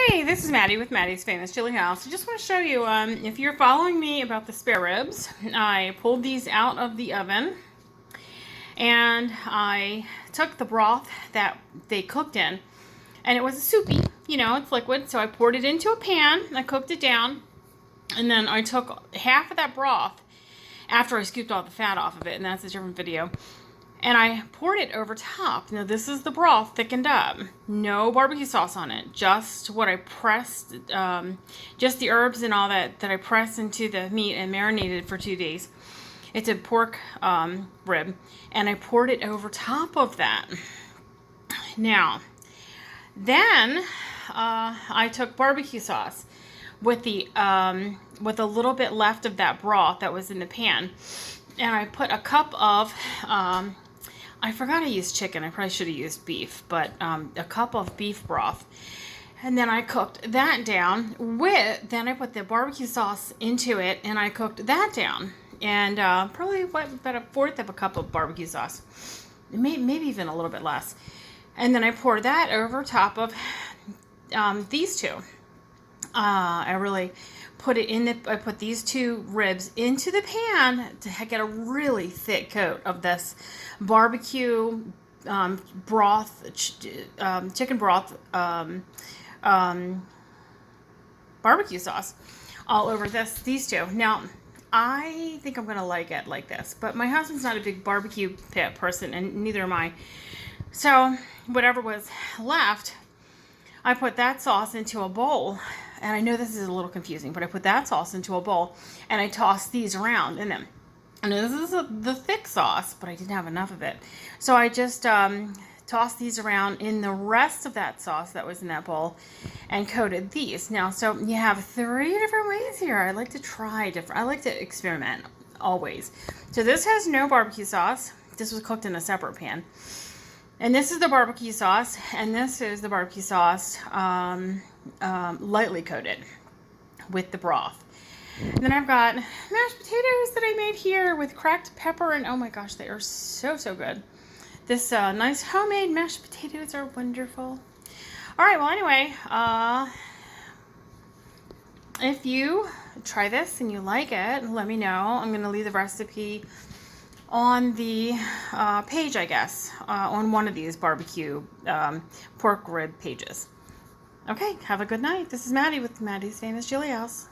Hey, this is Maddie with Maddie's Famous Chili House. I just want to show you, if you're following me about the spare ribs, I pulled these out of the oven and I took the broth that they cooked in, and it was a soupy, it's liquid, so I poured it into a pan, I cooked it down, and then I took half of that broth after I scooped all the fat off of it, and that's a different video. And I poured it over top. Now this is the broth thickened up. No barbecue sauce on it. Just what I pressed, just the herbs and all that I pressed into the meat and marinated for 2 days. It's a pork rib. And I poured it over top of that. Now, then I took barbecue sauce with a little bit left of that broth that was in the pan. And I put a cup of, I forgot I used chicken. I probably should have used beef, but a cup of beef broth. And then I cooked that down then I put the barbecue sauce into it and I cooked that down. And probably about a fourth of a cup of barbecue sauce. Maybe even a little bit less. And then I poured that over top of these two. I really put it in I put these two ribs into the pan to get a really thick coat of this barbecue broth, chicken broth, barbecue sauce all over these two. Now, I think I'm gonna like it like this, but my husband's not a big barbecue person, and neither am I. So whatever was left, I put that sauce into a bowl. And I know this is a little confusing, but I put that sauce into a bowl and I tossed these around in them. And this is the thick sauce, but I didn't have enough of it. So I just tossed these around in the rest of that sauce that was in that bowl and coated these. Now, so you have 3 different ways here. I like to try different. I like to experiment always. So this has no barbecue sauce. This was cooked in a separate pan. And this is the barbecue sauce, and this is the barbecue sauce lightly coated with the broth. And then I've got mashed potatoes that I made here with cracked pepper, and oh my gosh, they are so, so good. This nice homemade mashed potatoes are wonderful. All right, well, anyway, if you try this and you like it, let me know. I'm going to leave the recipe on the page, I guess, on one of these barbecue pork rib pages. Okay, have a good night. This is Maddie with Maddie's Famous Chili House.